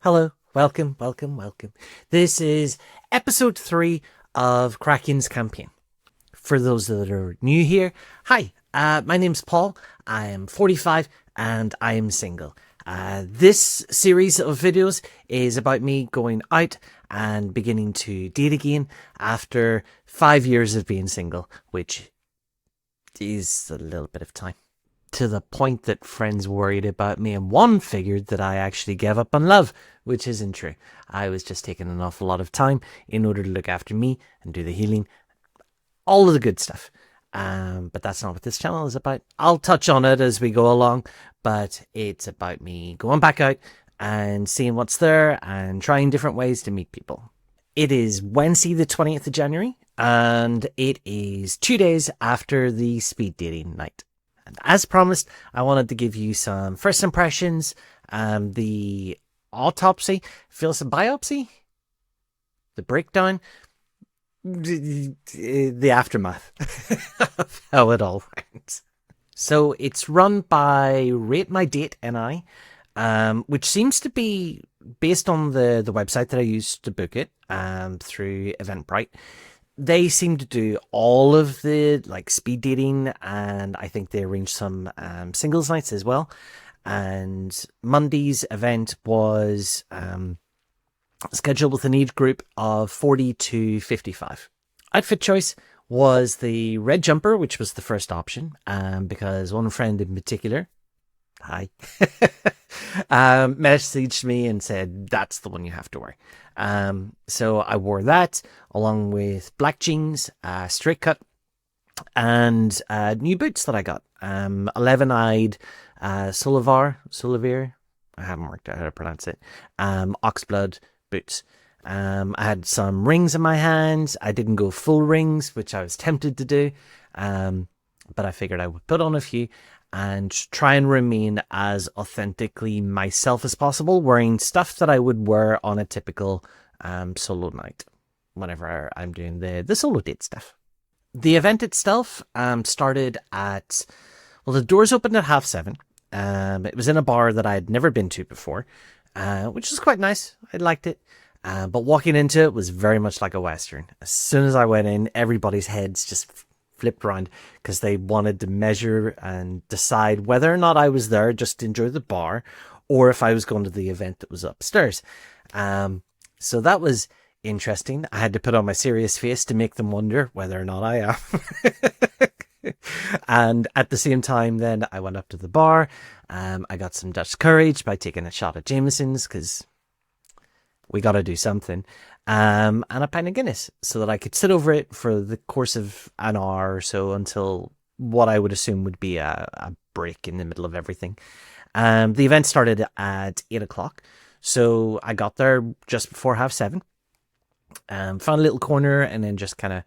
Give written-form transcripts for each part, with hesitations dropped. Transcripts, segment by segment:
Hello, welcome, welcome, welcome. This is episode 3 of Kraken's campaign. For those that are new here, hi, my name's Paul. I am 45 and I am single. This series of videos is about me going out and beginning to date again after 5 years of being single, which is a little bit of time. To the point that friends worried about me, and one figured that I actually gave up on love, which isn't true. I was just taking an awful lot of time in order to look after me and do the healing, all of the good stuff. But that's not what this channel is about. I'll touch on it as we go along, but it's about me going back out and seeing what's there and trying different ways to meet people. It is Wednesday, the 20th of January, and it is 2 days after the speed dating night. And as promised, I wanted to give you some first impressions, the autopsy, feels a biopsy, the breakdown, the aftermath of how it all went. So it's run by Rate My Date NI, which seems to be based on the website that I used to book it through Eventbrite. They seem to do all of the like speed dating, and I think they arrange some singles nights as well. And Monday's event was scheduled with an age group of 40 to 55. Outfit choice was the red jumper, which was the first option, because one friend in particular, hi, messaged me and said that's the one you have to wear. So I wore that along with black jeans, straight cut, and new boots that I got. 11-eyed Solivar. I haven't worked out how to pronounce it. Oxblood boots. I had some rings in my hands. I didn't go full rings, which I was tempted to do, but I figured I would put on a few and try and remain as authentically myself as possible, wearing stuff that I would wear on a typical solo night whenever I'm doing the solo date stuff. The event itself started at, well, the doors opened at 7:30. It was in a bar that I had never been to before, which was quite nice. I liked it. But walking into it was very much like a Western. As soon as I went in, everybody's heads just flipped around because they wanted to measure and decide whether or not I was there just to enjoy the bar or if I was going to the event that was upstairs. So that was interesting. I had to put on my serious face to make them wonder whether or not I am. And at the same time, then I went up to the bar. I got some Dutch courage by taking a shot at Jameson's because we got to do something. And a pint of Guinness so that I could sit over it for the course of an hour or so until what I would assume would be a break in the middle of everything. The event started at 8:00. So I got there just before 7:30. Found a little corner and then just kind of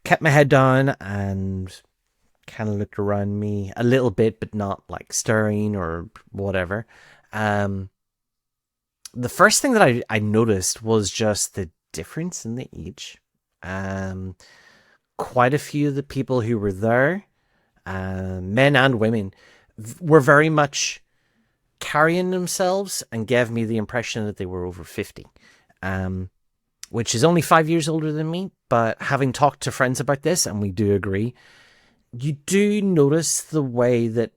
kept my head down and kind of looked around me a little bit, but not like stirring or whatever. The first thing that I noticed was just the difference in the age. Quite a few of the people who were there, men and women, were very much carrying themselves and gave me the impression that they were over 50, which is only 5 years older than me. But having talked to friends about this, and we do agree, you do notice the way that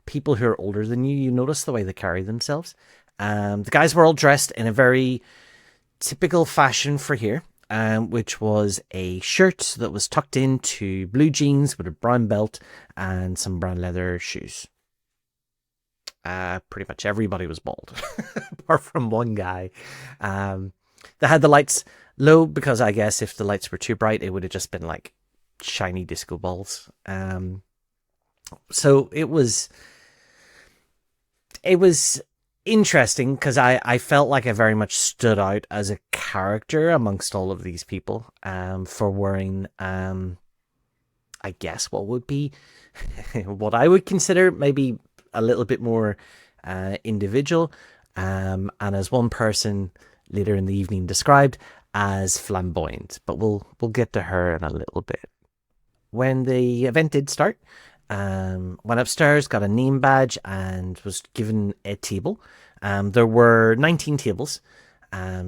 people who are older than you notice the way they carry themselves. The guys were all dressed in a very typical fashion for here, which was a shirt that was tucked into blue jeans with a brown belt and some brown leather shoes. Pretty much everybody was bald, apart from one guy. They had the lights low because I guess if the lights were too bright, it would have just been like shiny disco balls. So it was interesting because I felt like I very much stood out as a character amongst all of these people for wearing I guess what would be what I would consider maybe a little bit more individual, and as one person later in the evening described, as flamboyant. But we'll get to her in a little bit. When the event did start, went upstairs, got a name badge, and was given a table. There were 19 tables.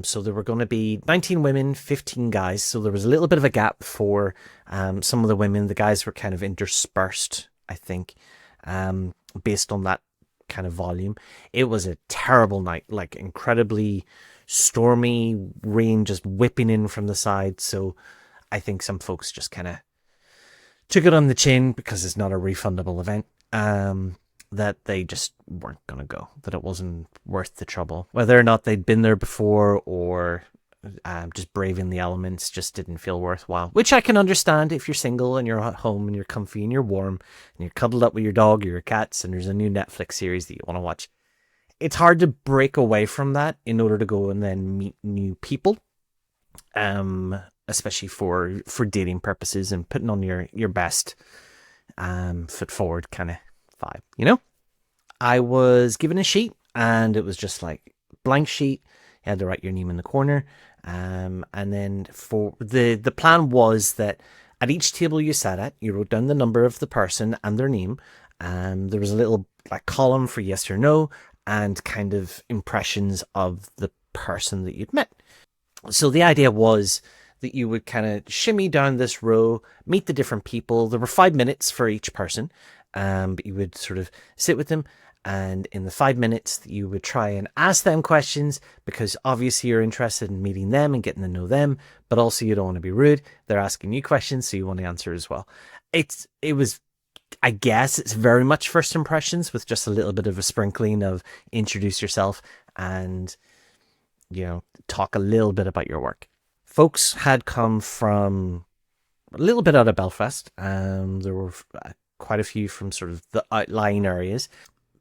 So there were going to be 19 women, 15 guys. So there was a little bit of a gap for some of the women. The guys were kind of interspersed, I think, based on that kind of volume. It was a terrible night, like incredibly stormy, rain just whipping in from the side. So I think some folks just kind of took it on the chin because it's not a refundable event. That they just weren't going to go, that it wasn't worth the trouble. Whether or not they'd been there before or just braving the elements just didn't feel worthwhile, which I can understand if you're single and you're at home and you're comfy and you're warm and you're cuddled up with your dog or your cats and there's a new Netflix series that you want to watch. It's hard to break away from that in order to go and then meet new people, especially for dating purposes and putting on your best foot forward kind of vibe, you know? I was given a sheet and it was just like blank sheet. You had to write your name in the corner. And then for the plan was that at each table you sat at, you wrote down the number of the person and their name. There was a little like column for yes or no and kind of impressions of the person that you'd met. So the idea was that you would kind of shimmy down this row, meet the different people. There were 5 minutes for each person. But you would sort of sit with them, and in the 5 minutes you would try and ask them questions because obviously you're interested in meeting them and getting to know them, but also you don't want to be rude. They're asking you questions, so you want to answer as well. It was, I guess it's very much first impressions with just a little bit of a sprinkling of introduce yourself and, you know, talk a little bit about your work. Folks had come from a little bit out of Belfast. There were quite a few from sort of the outlying areas,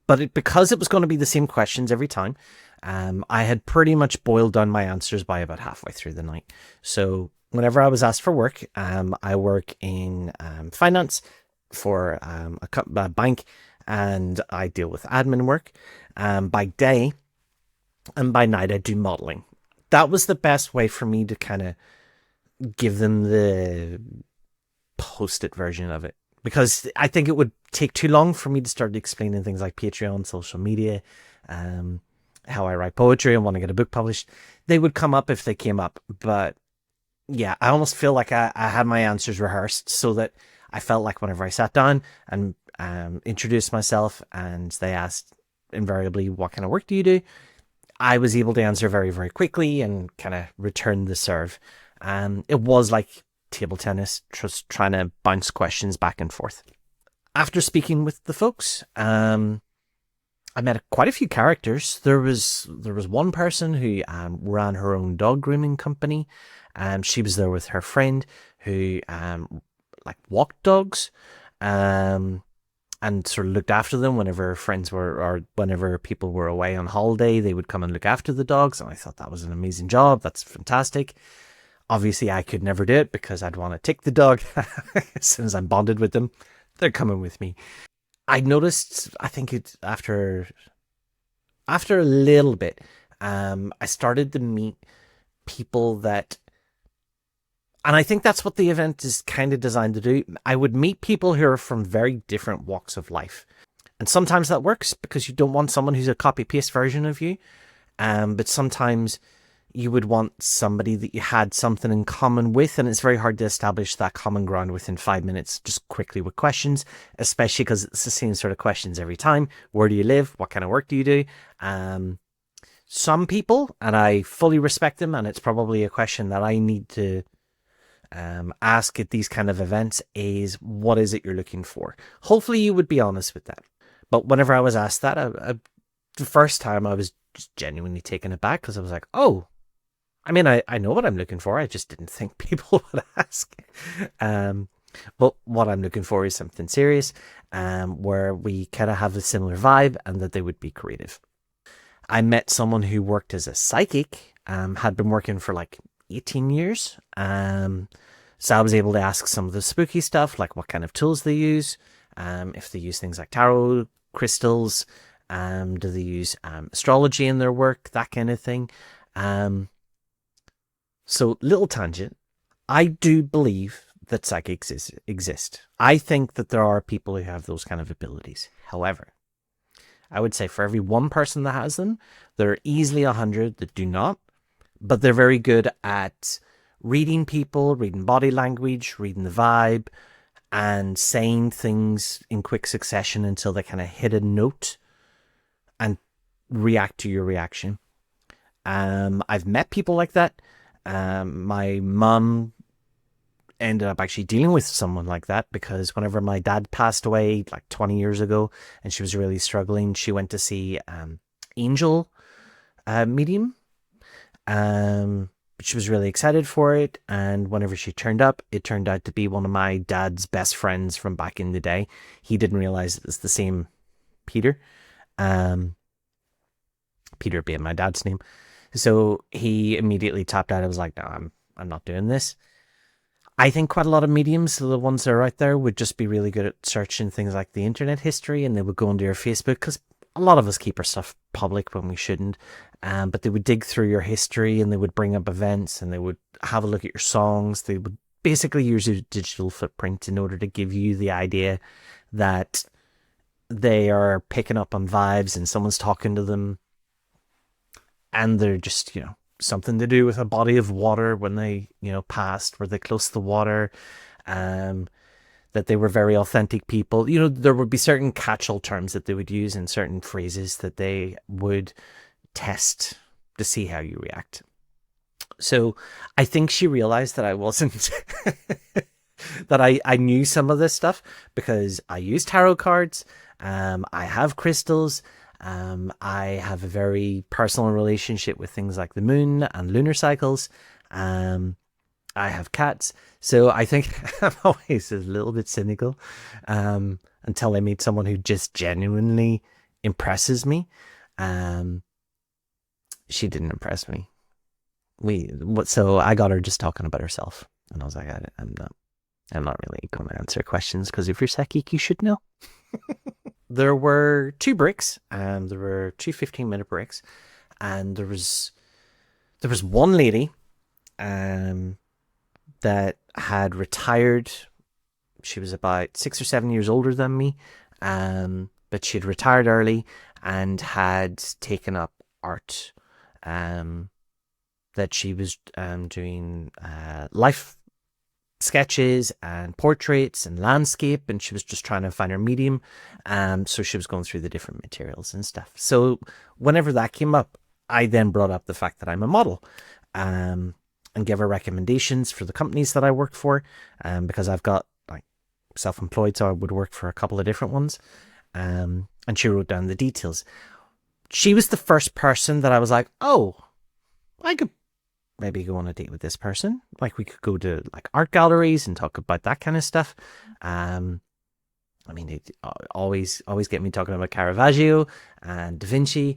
but because it was going to be the same questions every time, I had pretty much boiled down my answers by about halfway through the night. So whenever I was asked for work, I work in finance for a bank, and I deal with admin work by day, and by night I do modeling. That was the best way for me to kind of give them the post-it version of it, because I think it would take too long for me to start explaining things like Patreon, social media, how I write poetry and want to get a book published. They would come up if they came up. But yeah, I almost feel like I had my answers rehearsed so that I felt like whenever I sat down and introduced myself and they asked invariably, what kind of work do you do? I was able to answer very, very quickly and kind of return the serve. It was like table tennis, just trying to bounce questions back and forth. After speaking with the folks, I met quite a few characters. There was one person who ran her own dog grooming company. She was there with her friend who like walked dogs, and sort of looked after them whenever friends were, or whenever people were away on holiday. They would come and look after the dogs, and I thought that was an amazing job. That's fantastic. Obviously, I could never do it because I'd want to take the dog. As soon as I'm bonded with them, they're coming with me. I noticed, I think after a little bit, I started to meet people that, and I think that's what the event is kind of designed to do. I would meet people who are from very different walks of life. And sometimes that works because you don't want someone who's a copy-paste version of you. But sometimes you would want somebody that you had something in common with, and it's very hard to establish that common ground within 5 minutes just quickly with questions, especially because it's the same sort of questions every time. Where do you live? What kind of work do you do? Some people, and I fully respect them, and it's probably a question that I need to ask at these kind of events, is what is it you're looking for? Hopefully you would be honest with that. But whenever I was asked that, the first time I was just genuinely taken aback because I was like, oh, I mean, I know what I'm looking for. I just didn't think people would ask. But what I'm looking for is something serious, where we kind of have a similar vibe and that they would be creative. I met someone who worked as a psychic, had been working for like 18 years. So I was able to ask some of the spooky stuff, like what kind of tools they use, if they use things like tarot, crystals, do they use astrology in their work, that kind of thing. So, little tangent, I do believe that psychics exist. I think that there are people who have those kind of abilities. However, I would say for every one person that has them, there are easily 100 that do not, but they're very good at reading people, reading body language, reading the vibe, and saying things in quick succession until they kind of hit a note and react to your reaction. I've met people like that. My mum ended up actually dealing with someone like that because whenever my dad passed away like 20 years ago and she was really struggling, she went to see Angel medium. She was really excited for it, and whenever she turned up, it turned out to be one of my dad's best friends from back in the day. He didn't realize it was the same Peter. Peter being my dad's name. So he immediately tapped out. I was like, no, I'm not doing this. I think quite a lot of mediums, the ones that are out there, would just be really good at searching things like the internet history, and they would go into your Facebook, because a lot of us keep our stuff public when we shouldn't. But they would dig through your history, and they would bring up events, and they would have a look at your songs. They would basically use your digital footprint in order to give you the idea that they are picking up on vibes and someone's talking to them, and they're just, something to do with a body of water when they, passed, were they close to the water, that they were very authentic people. There would be certain catch-all terms that they would use and certain phrases that they would test to see how you react. So I think she realized that I wasn't, that I knew some of this stuff because I use tarot cards. I have crystals. I have a very personal relationship with things like the moon and lunar cycles. I have cats. So I think I'm always a little bit cynical until I meet someone who just genuinely impresses me. She didn't impress me. So I got her just talking about herself. And I was like, I'm not really going to answer questions because if you're psychic, you should know. There were 2 breaks, there were 2 15-minute breaks, and there was one lady that had retired. She was about 6 or 7 years older than me, but she had retired early and had taken up art, that she was doing life sketches and portraits and landscape, and she was just trying to find her medium. So she was going through the different materials and stuff. So whenever that came up, I then brought up the fact that I'm a model, and gave her recommendations for the companies that I work for, because I've got like self-employed, so I would work for a couple of different ones. And she wrote down the details. She was the first person that I was like, oh, I could maybe go on a date with this person. Like, we could go to like art galleries and talk about that kind of stuff. They always get me talking about Caravaggio and Da Vinci.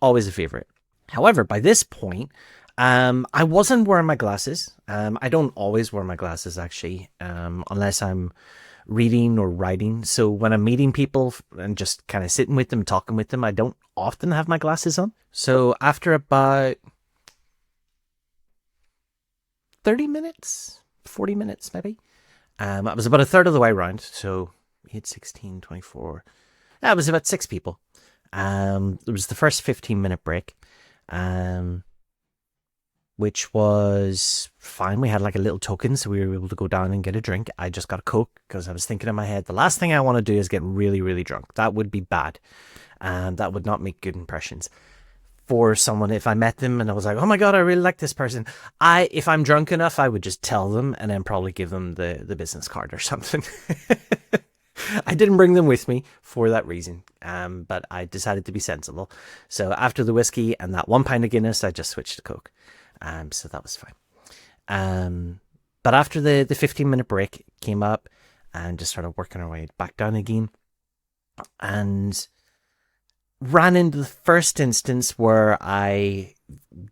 Always a favorite. However, by this point, I wasn't wearing my glasses. I don't always wear my glasses, actually, unless I'm reading or writing. So when I'm meeting people and just kind of sitting with them, talking with them, I don't often have my glasses on. So after about 30 minutes, 40 minutes maybe, I was about a third of the way around. So we had 16, 24. That was about 6 people. There was the first 15-minute break, which was fine. We had like a little token, so we were able to go down and get a drink. I just got a Coke because I was thinking in my head, the last thing I want to do is get really, really drunk. That would be bad. And that would not make good impressions for someone. If I met them and I was like, oh my God, I really like this person. If I'm drunk enough, I would just tell them and then probably give them the business card or something. I didn't bring them with me for that reason, but I decided to be sensible. So after the whiskey and that 1 pint of Guinness, I just switched to Coke. So that was fine. But after the 15-minute break came up and just started working our way back down again, and ran into the first instance where I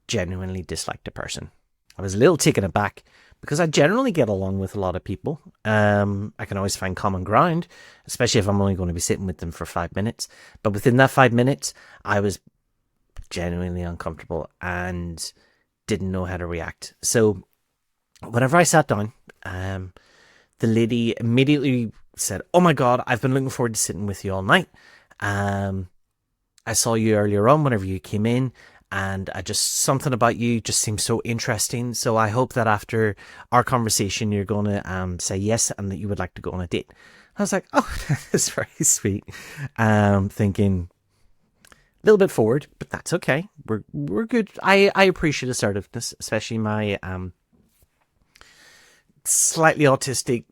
genuinely disliked a person. I was a little taken aback because I generally get along with a lot of people. I can always find common ground, especially if I'm only going to be sitting with them for 5 minutes. But within that 5 minutes, I was genuinely uncomfortable and didn't know how to react. So whenever I sat down, the lady immediately said, "Oh my God, I've been looking forward to sitting with you all night. Um, I saw you earlier on whenever you came in, and I just something about you just seems so interesting. So I hope that after our conversation, you're going to say yes and that you would like to go on a date." I was like, "Oh, that's very sweet." Thinking a little bit forward, but that's okay. We're good. I appreciate assertiveness, especially my slightly autistic,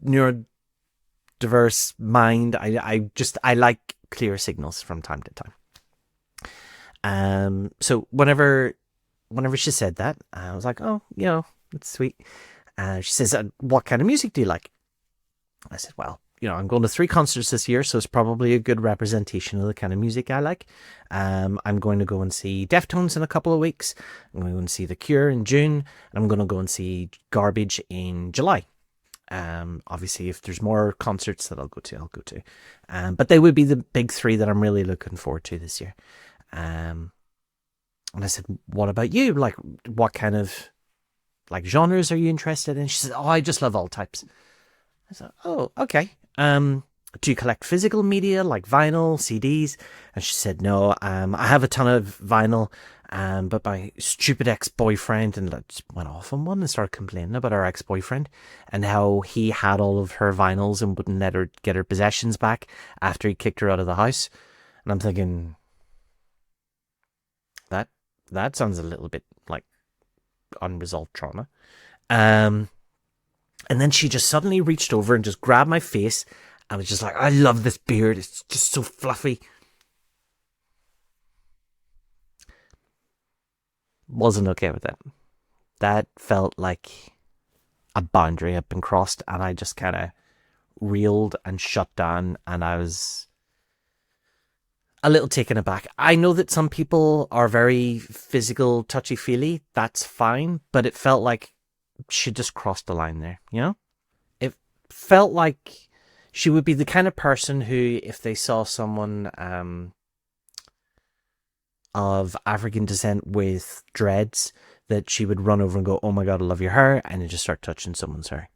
neurodiverse mind. I like clear signals from time to time. So whenever she said that, I was like, "Oh, that's sweet." She says, "What kind of music do you like?" I said, "Well, I'm going to 3 concerts this year, so it's probably a good representation of the kind of music I like. I'm going to go and see Deftones in a couple of weeks. I'm going to go and see The Cure in June, and I'm going to go and see Garbage in July. Obviously, if there's more concerts that I'll go to, I'll go to. But they would be the big 3 that I'm really looking forward to this year." And I said, "What about you? Like, what kind of genres are you interested in?" She said, "Oh, I just love all types." I said, "Oh, okay. Do you collect physical media like vinyl, CDs?" And she said, "No. I have a ton of vinyl, but my stupid ex-boyfriend," and just went off on one and started complaining about her ex-boyfriend and how he had all of her vinyls and wouldn't let her get her possessions back after he kicked her out of the house. And I'm thinking, that sounds a little bit like unresolved trauma. And then she just suddenly reached over and just grabbed my face and was just like, "I love this beard. It's just so fluffy." Wasn't okay with it. That felt like a boundary had been crossed, and I just kind of reeled and shut down, and I was a little taken aback. I know that some people are very physical, touchy-feely. That's fine, but it felt like she just crossed the line there, you know? It felt like she would be the kind of person who, if they saw someone of African descent with dreads, that she would run over and go, "Oh my God, I love your hair," and then just start touching someone's hair.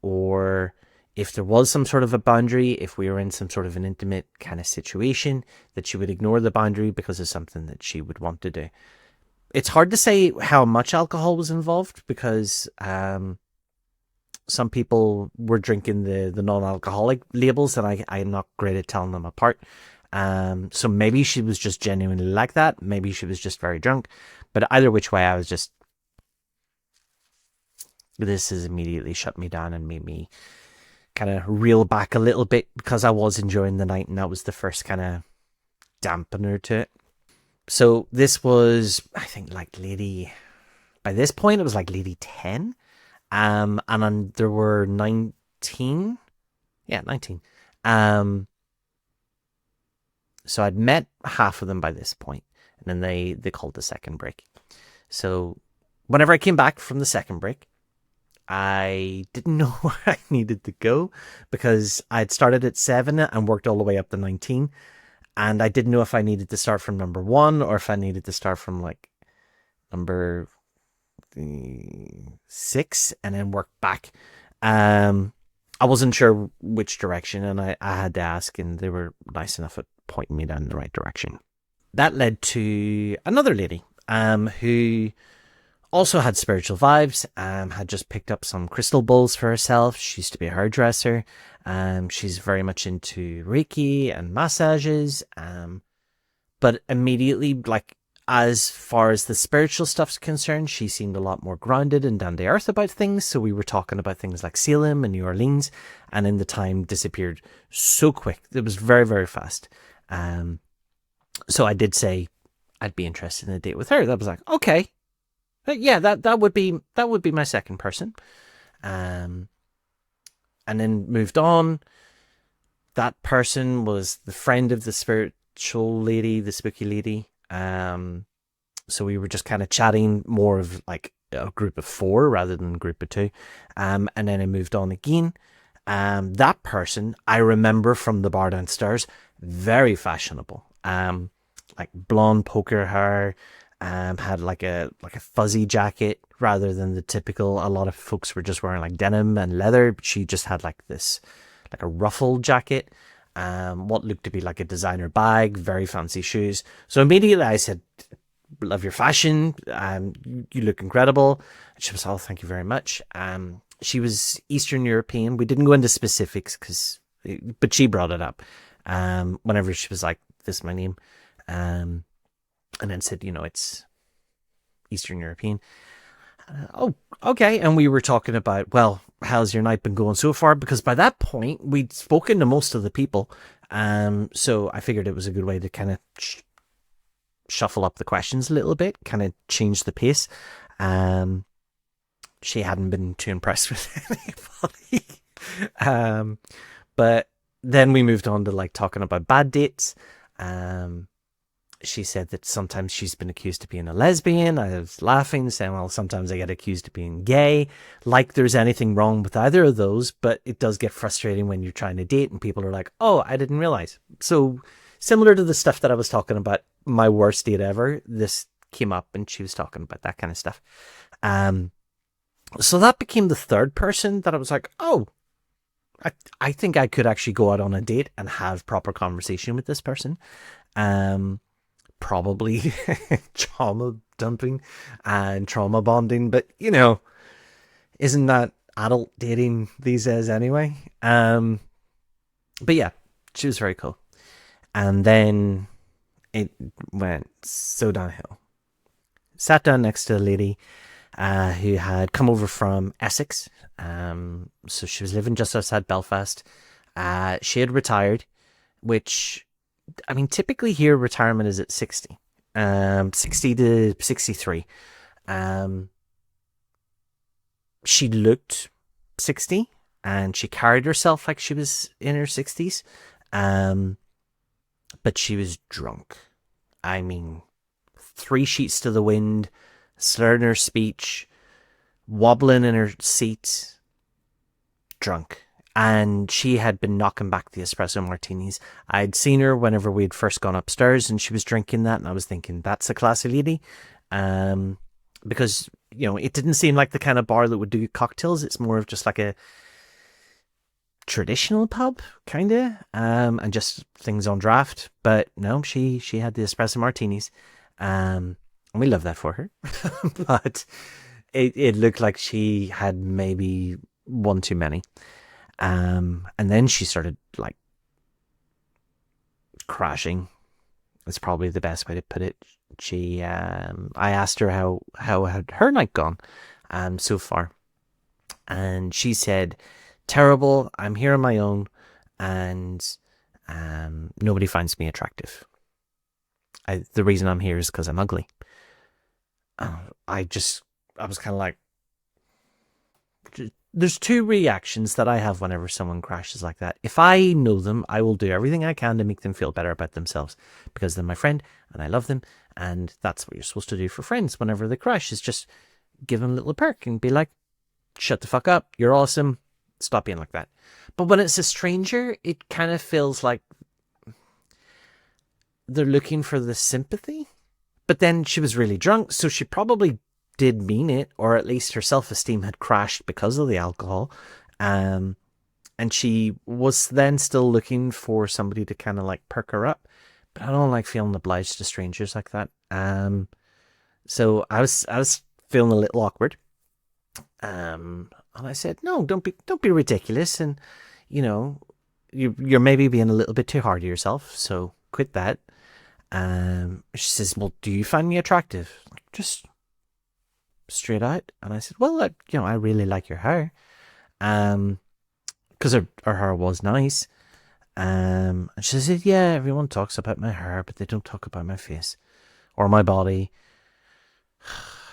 Or if there was some sort of a boundary, if we were in some sort of an intimate kind of situation, that she would ignore the boundary because of something that she would want to do. It's hard to say how much alcohol was involved because some people were drinking the non-alcoholic labels, and I'm not great at telling them apart. So maybe she was just genuinely like that. Maybe she was just very drunk. But either which way, I was just, this has immediately shut me down and made me kind of reel back a little bit because I was enjoying the night, and that was the first kind of dampener to it. So this was, I think, like by this point, it was like lady 10. And there were 19. Yeah, 19. So I'd met half of them by this point, and then they called the second break. So whenever I came back from the second break, I didn't know where I needed to go because I'd started at 7 and worked all the way up to 19. And I didn't know if I needed to start from number 1 or if I needed to start from like number 6 and then work back. I wasn't sure which direction, and I had to ask, and they were nice enough at pointing me down in the right direction. That led to another lady who also had spiritual vibes, had just picked up some crystal bowls for herself. She used to be a hairdresser. She's very much into Reiki and massages. But immediately, like, as far as the spiritual stuff's concerned, she seemed a lot more grounded and down to earth about things. So we were talking about things like Salem and New Orleans, and in the time disappeared so quick. It was very, very fast. So I did say I'd be interested in a date with her. That was like, okay. Yeah, that would be my second person. And then moved on. That person was the friend of the spiritual lady, the spooky lady. So we were just kind of chatting more of like a group of 4 rather than a group of 2. And then I moved on again. That person I remember from the bar downstairs, very fashionable. Like blonde poker hair, had like a fuzzy jacket rather than the typical. A lot of folks were just wearing like denim and leather, but she just had like this like a ruffled jacket, what looked to be like a designer bag, very fancy shoes. So immediately I said, love your fashion. You look incredible. And she was, oh, thank you very much. She was Eastern European. We didn't go into specifics but she brought it up. Whenever she was like, this is my name. And then said, it's Eastern European. Oh, okay. And we were talking about, well, how's your night been going so far? Because by that point, we'd spoken to most of the people. So I figured it was a good way to kind of shuffle up the questions a little bit, kind of change the pace. She hadn't been too impressed with anybody. But then we moved on to like talking about bad dates. She said that sometimes she's been accused of being a lesbian. I was laughing, saying, well, sometimes I get accused of being gay. Like there's anything wrong with either of those, but it does get frustrating when you're trying to date and people are like, oh, I didn't realize. So similar to the stuff that I was talking about, my worst date ever, this came up and she was talking about that kind of stuff. So that became the third person that I was like, oh, I think I could actually go out on a date and have proper conversation with this person. Probably trauma dumping and trauma bonding, but isn't that adult dating these days anyway? But yeah, she was very cool. And then it went so downhill. Sat down next to a lady who had come over from Essex. So she was living just outside Belfast. She had retired, which, I mean, typically here retirement is at 60. 60 to 63. She looked 60 and she carried herself like she was in her 60s. But she was drunk. I mean, 3 sheets to the wind, slurring her speech, wobbling in her seat, drunk. And she had been knocking back the espresso martinis. I'd seen her whenever we'd first gone upstairs and she was drinking that. And I was thinking, that's a classy lady. Because, it didn't seem like the kind of bar that would do cocktails. It's more of just like a traditional pub, kind of. And just things on draft. But no, she had the espresso martinis. And we love that for her. But it looked like she had maybe one too many. And then she started like crashing. That's probably the best way to put it. She, I asked her how had her night gone, so far, and she said, "Terrible. I'm here on my own, and nobody finds me attractive. The reason I'm here is because I'm ugly." I was kind of like, there's 2 reactions that I have whenever someone crashes like that. If I know them, I will do everything I can to make them feel better about themselves because they're my friend and I love them. And that's what you're supposed to do for friends whenever they crash, is just give them a little perk and be like, shut the fuck up. You're awesome. Stop being like that. But when it's a stranger, it kind of feels like they're looking for the sympathy. But then she was really drunk, so she probably did mean it, or at least her self-esteem had crashed because of the alcohol. And she was then still looking for somebody to kind of like perk her up. But I don't like feeling obliged to strangers like that. So I was feeling a little awkward. And I said, no, don't be ridiculous. And, you're maybe being a little bit too hard to yourself. So quit that. She says, well, do you find me attractive? Just straight out. And I said, well, I really like your hair. Because her hair was nice. And she said, yeah, everyone talks about my hair, but they don't talk about my face or my body.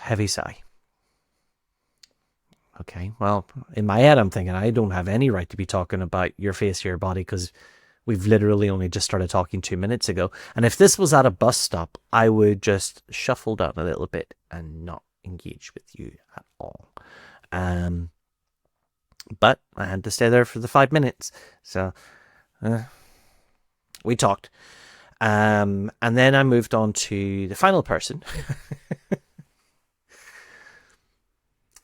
Heavy sigh. Okay, well, in my head, I'm thinking I don't have any right to be talking about your face or your body because we've literally only just started talking 2 minutes ago. And if this was at a bus stop, I would just shuffle down a little bit and not engage with you at all. But I had to stay there for the 5 minutes. So we talked. And then I moved on to the final person.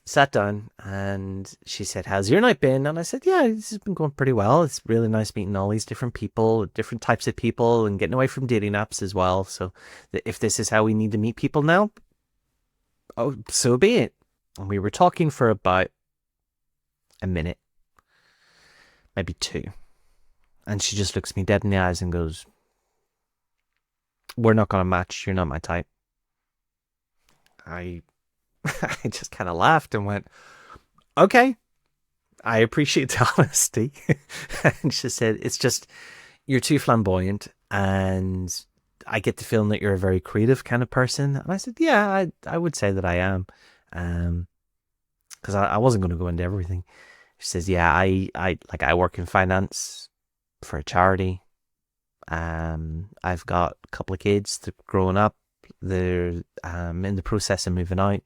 sat down, and she said, "How's your night been?" And I said, "Yeah, this has been going pretty well. It's really nice meeting all these different people, different types of people, and getting away from dating apps as well. So if this is how we need to meet people now, oh, so be it." And we were talking for about a minute, maybe two. And she just looks me dead in the eyes and goes, "We're not going to match. You're not my type." I I just kind of laughed and went, "Okay, I appreciate the honesty." And she said, "It's just, you're too flamboyant, and I get the feeling that you're a very creative kind of person." And I said, "Yeah, I would say that I am." Because I wasn't going to go into everything. She says, "Yeah, I work in finance for a charity. I've got a couple of kids that are growing up. They're in the process of moving out.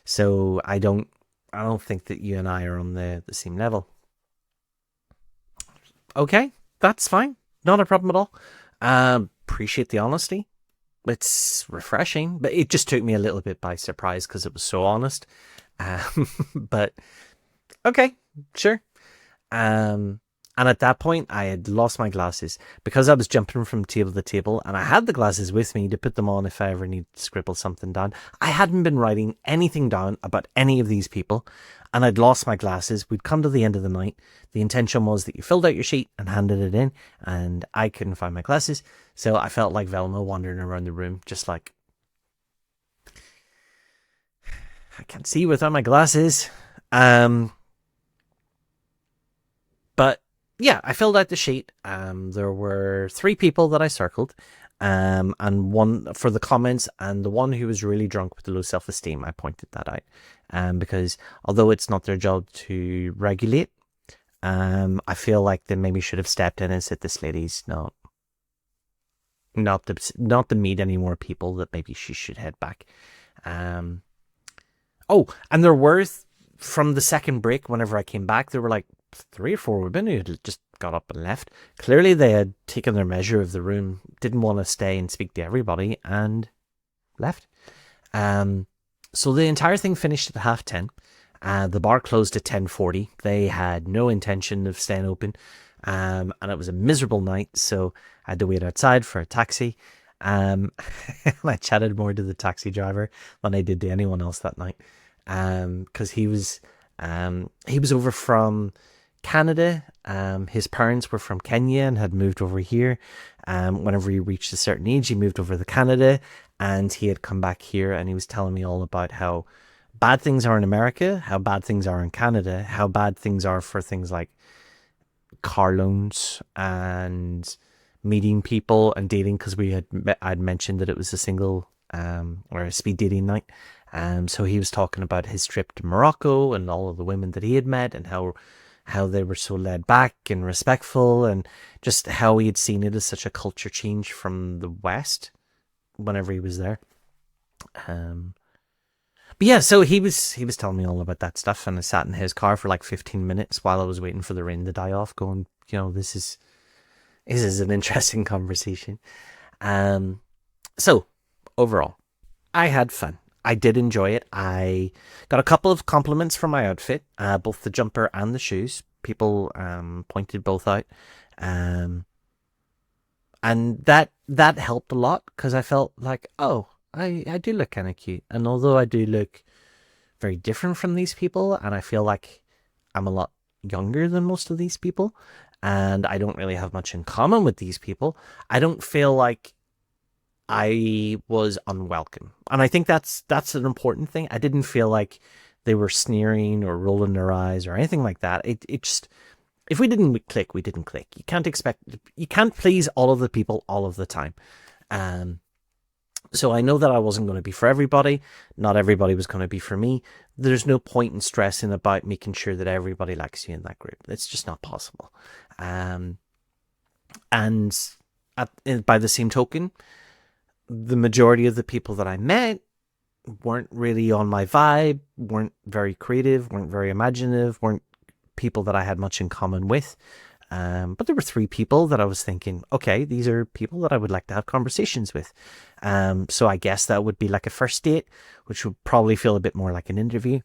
So I don't think that you and I are on the same level." Okay, that's fine. Not a problem at all. Appreciate the honesty. It's refreshing, but it just took me a little bit by surprise because it was so honest. But okay, sure. Um, and at that point, I had lost my glasses because I was jumping from table to table, and I had the glasses with me to put them on if I ever need to scribble something down. I hadn't been writing anything down about any of these people, and I'd lost my glasses. We'd come to the end of the night. The intention was that you filled out your sheet and handed it in, and I couldn't find my glasses, so I felt like Velma wandering around the room, just like, I can't see without my glasses. Um, But yeah, I filled out the sheet. There were three people that I circled, and one for the comments, and the one who was really drunk with the low self esteem. I pointed that out, because although it's not their job to regulate, I feel like they maybe should have stepped in and said, "This lady's not to meet any more people. That maybe she should head back." Um, oh, and there were from the second break, whenever I came back, there were like three or four women who had just got up and left. Clearly, they had taken their measure of the room, didn't want to stay and speak to everybody, and left. Um, so the entire thing finished at 10:30. The bar closed at 10:40. They had no intention of staying open, and it was a miserable night. So I had to wait outside for a taxi. Um, I chatted more to the taxi driver than I did to anyone else that night, because he was over from Canada. His parents were from Kenya and had moved over here. Whenever he reached a certain age, he moved over to Canada, and he had come back here, and he was telling me all about how bad things are in America, how bad things are in Canada, how bad things are for things like car loans and meeting people and dating, because I'd mentioned that it was a single or a speed dating night. So he was talking about his trip to Morocco and all of the women that he had met, and how they were so laid back and respectful, and just how he had seen it as such a culture change from the West whenever he was there. Um, but yeah, so he was telling me all about that stuff, and I sat in his car for like 15 minutes while I was waiting for the rain to die off, going, this is an interesting conversation. Um, so overall, I had fun. I did enjoy it. I got a couple of compliments from my outfit, both the jumper and the shoes. People pointed both out, um, and that helped a lot because I felt like, oh, I do look kind of cute. And although I do look very different from these people, and I feel like I'm a lot younger than most of these people, and I don't really have much in common with these people, I don't feel like I was unwelcome. And I think that's an important thing. I didn't feel like they were sneering or rolling their eyes or anything like that. It just, if we didn't click, we didn't click. You can't please all of the people all of the time. Um, so I know that I wasn't going to be for everybody. Not everybody was going to be for me. There's no point in stressing about making sure that everybody likes you in that group. It's just not possible. Um, and by the same token, the majority of the people that I met weren't really on my vibe, weren't very creative, weren't very imaginative, weren't people that I had much in common with. But there were three people that I was thinking, okay, these are people that I would like to have conversations with. So I guess that would be like a first date, which would probably feel a bit more like an interview.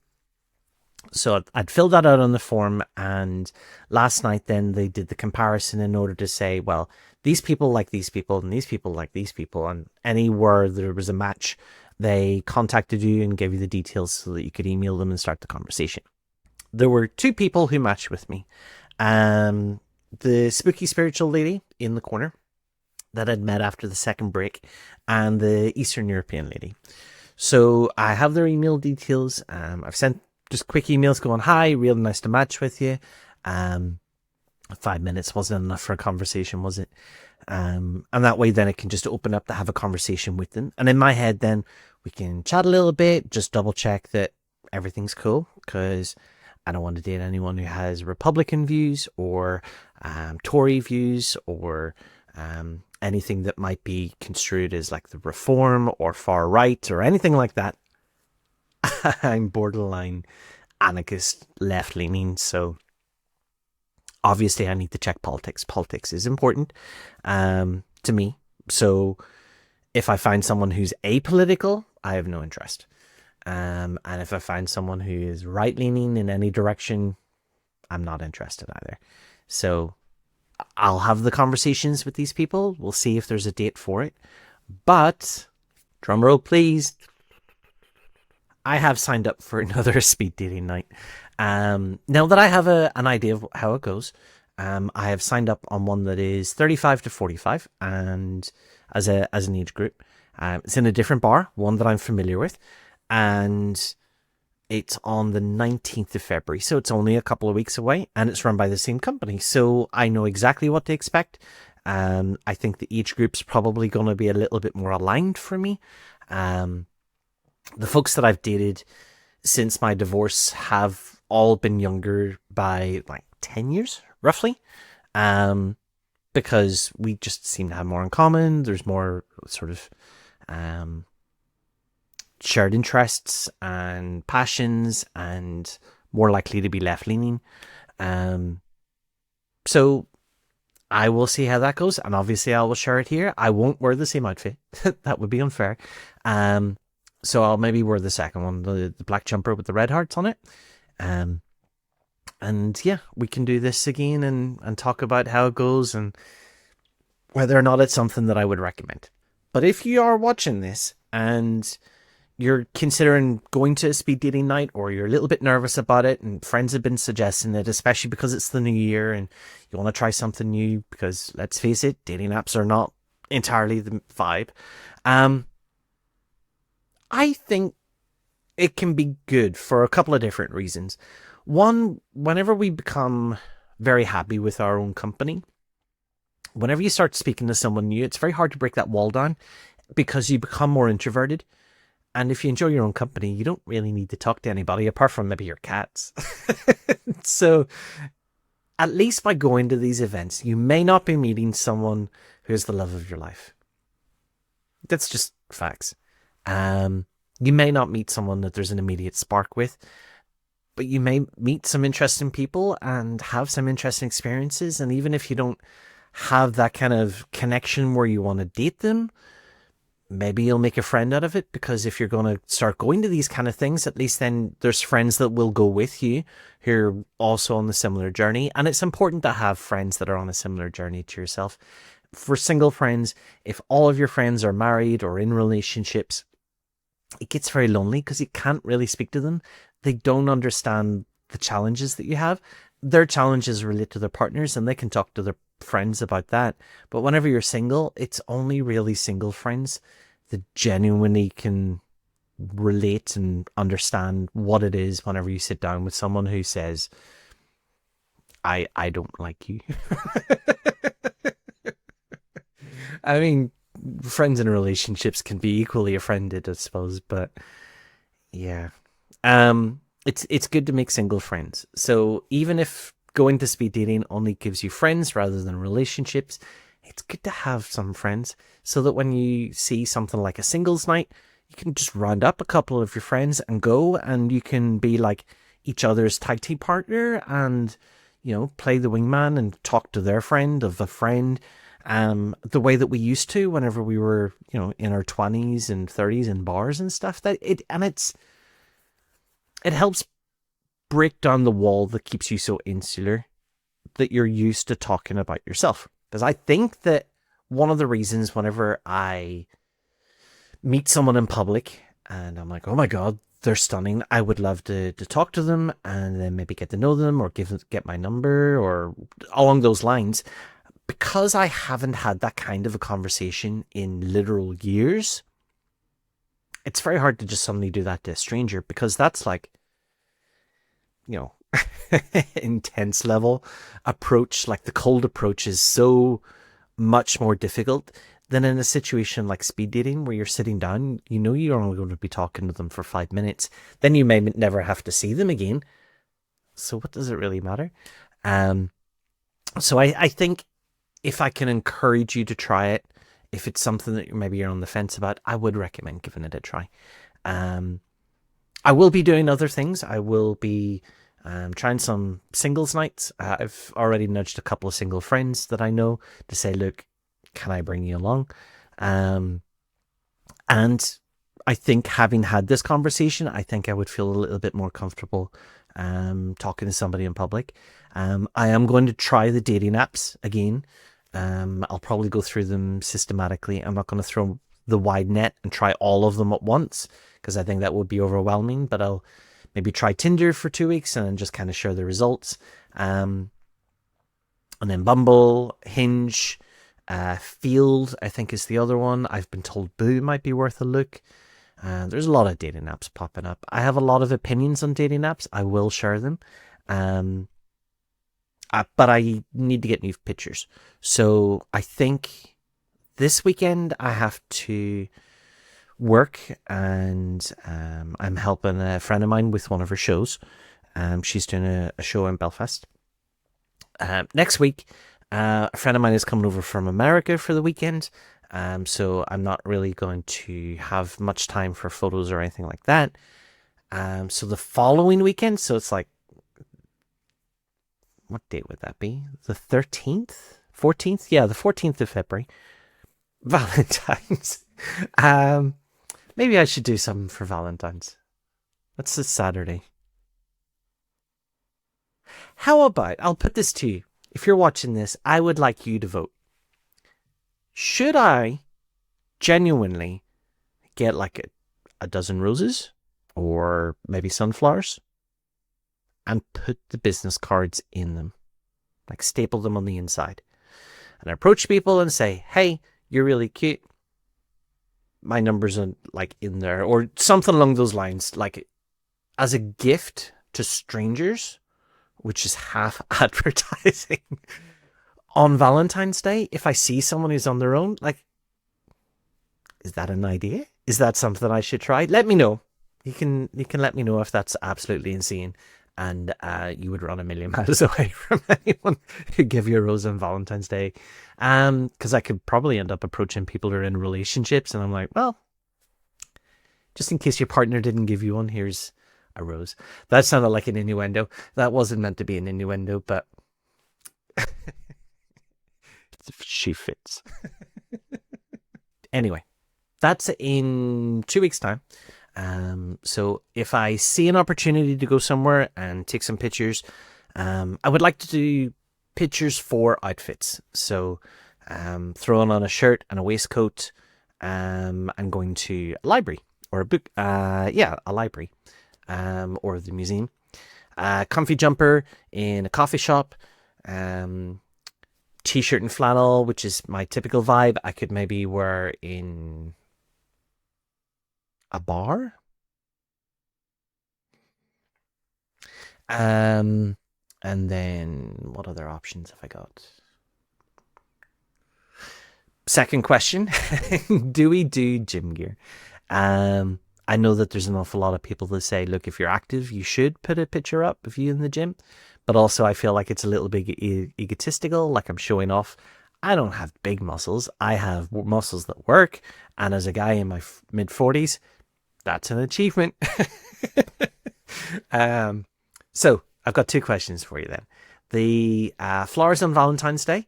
So I'd filled that out on the form, and last night then they did the comparison in order to say, well, these people like these people, and these people like these people, and anywhere there was a match, they contacted you and gave you the details so that you could email them and start the conversation. There were two people who matched with me. Um, the spooky spiritual lady in the corner that I'd met after the second break, and the Eastern European lady. So I have their email details. I've sent just quick emails going, hi, real nice to match with you. Um, 5 minutes wasn't enough for a conversation, was it? And that way then it can just open up to have a conversation with them. And in my head then we can chat a little bit, just double check that everything's cool, because I don't want to date anyone who has Republican views or Tory views or anything that might be construed as like the reform or far right or anything like that. I'm borderline anarchist, left leaning, so obviously I need to check politics. Politics is important to me. So if I find someone who's apolitical, I have no interest. And if I find someone who is right leaning in any direction, I'm not interested either. So I'll have the conversations with these people. We'll see if there's a date for it. But, drumroll please, I have signed up for another speed dating night. Now that I have an idea of how it goes, I have signed up on one that is 35 to 45, and as an age group, it's in a different bar, one that I'm familiar with, and it's on the 19th of February, so it's only a couple of weeks away, and it's run by the same company, so I know exactly what to expect. I think the age group's probably going to be a little bit more aligned for me. The folks that I've dated since my divorce have all been younger by like 10 years, roughly. Because we just seem to have more in common. There's more sort of shared interests and passions, and more likely to be left leaning. So I will see how that goes, and obviously I will share it here. I won't wear the same outfit. That would be unfair. So I'll maybe wear the second one, the black jumper with the red hearts on it. And yeah, we can do this again and talk about how it goes and whether or not it's something that I would recommend. But if you are watching this and you're considering going to a speed dating night, or you're a little bit nervous about it and friends have been suggesting it, especially because it's the new year and you want to try something new, because let's face it, dating apps are not entirely the vibe. I think it can be good for a couple of different reasons. One, whenever we become very happy with our own company, whenever you start speaking to someone new, it's very hard to break that wall down because you become more introverted. And if you enjoy your own company, you don't really need to talk to anybody apart from maybe your cats. So at least by going to these events, you may not be meeting someone who is the love of your life. That's just facts. You may not meet someone that there's an immediate spark with, but you may meet some interesting people and have some interesting experiences. And even if you don't have that kind of connection where you want to date them, maybe you'll make a friend out of it, because if you're going to start going to these kind of things, at least then there's friends that will go with you who are also on the similar journey. And it's important to have friends that are on a similar journey to yourself. For single friends, if all of your friends are married or in relationships, it gets very lonely because you can't really speak to them. They don't understand the challenges that you have. Their challenges relate to their partners and they can talk to their friends about that. But whenever you're single, it's only really single friends that genuinely can relate and understand what it is whenever you sit down with someone who says, I don't like you. I mean, friends in relationships can be equally offended, I suppose, but yeah. It's good to make single friends. So even if going to speed dating only gives you friends rather than relationships, it's good to have some friends so that when you see something like a singles night, you can just round up a couple of your friends and go, and you can be like each other's tag team partner and, play the wingman and talk to their friend of a friend. The way that we used to whenever we were, in our 20s and 30s in bars and stuff, it helps break down the wall that keeps you so insular that you're used to talking about yourself. Because I think that one of the reasons whenever I meet someone in public and I'm like, oh my God, they're stunning. I would love to talk to them and then maybe get to know them or get my number or along those lines. Because I haven't had that kind of a conversation in literal years, it's very hard to just suddenly do that to a stranger because that's like, you know, intense level approach. Like the cold approach is so much more difficult than in a situation like speed dating where you're sitting down, you know, you're only going to be talking to them for 5 minutes. Then you may never have to see them again. So what does it really matter? Um, so I think if I can encourage you to try it, if it's something that maybe you're on the fence about, I would recommend giving it a try. Um, I will be doing other things. I will be trying some singles nights. I've already nudged a couple of single friends that I know to say, look, can I bring you along? Um, and I think having had this conversation, I think I would feel a little bit more comfortable talking to somebody in public. I am going to try the dating apps again. I'll probably go through them systematically. I'm not going to throw the wide net and try all of them at once because I think that would be overwhelming, but I'll maybe try Tinder for 2 weeks and then just kind of share the results. And then Bumble, Hinge, Field, I think is the other one. I've been told Boo might be worth a look. There's a lot of dating apps popping up. I have a lot of opinions on dating apps. I will share them. But I need to get new pictures. So I think this weekend I have to work and I'm helping a friend of mine with one of her shows. She's doing a show in Belfast. Next week, a friend of mine is coming over from America for the weekend. So I'm not really going to have much time for photos or anything like that. So the following weekend, so it's like, what date would that be? The 13th? 14th? Yeah, the 14th of February. Valentine's. Maybe I should do something for Valentine's. That's a Saturday. How about, I'll put this to you. If you're watching this, I would like you to vote. Should I genuinely get like a dozen roses or maybe sunflowers and put the business cards in them, like staple them on the inside, and approach people and say, hey, you're really cute, my number's like in there, or something along those lines, like as a gift to strangers, which is half advertising on Valentine's Day. If I see someone who's on their own, like, is that an idea? Is that something I should try? Let me know. You can let me know if that's absolutely insane and you would run a million miles away from anyone who give you a rose on Valentine's Day. Because I could probably end up approaching people who are in relationships and I'm like, well, just in case your partner didn't give you one, here's a rose. That sounded like an innuendo. That wasn't meant to be an innuendo, but she fits. Anyway, that's in 2 weeks' time. So if I see an opportunity to go somewhere and take some pictures, I would like to do pictures for outfits. So throwing on a shirt and a waistcoat, and going to a library or a book, a library, or the museum, comfy jumper in a coffee shop, t-shirt and flannel, which is my typical vibe. I could maybe wear in a bar. And then what other options have I got? Second question. Do we do gym gear? I know that there's an awful lot of people that say, look, if you're active, you should put a picture up of you in the gym. But also I feel like it's a little bit egotistical, like I'm showing off. I don't have big muscles. I have muscles that work. And as a guy in my mid 40s, that's an achievement. So I've got two questions for you then. The flowers on Valentine's Day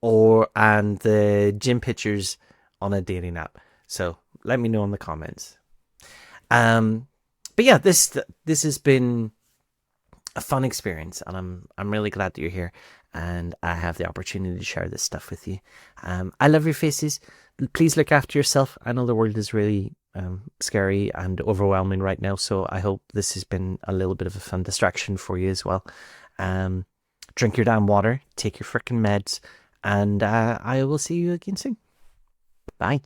and the gym pictures on a dating app. So let me know in the comments. But yeah, this has been a fun experience, and I'm really glad that you're here, and I have the opportunity to share this stuff with you. I love your faces. Please look after yourself. I know the world is really scary and overwhelming right now, so I hope this has been a little bit of a fun distraction for you as well. Um, Drink your damn water, take your freaking meds, and I will see you again soon. Bye.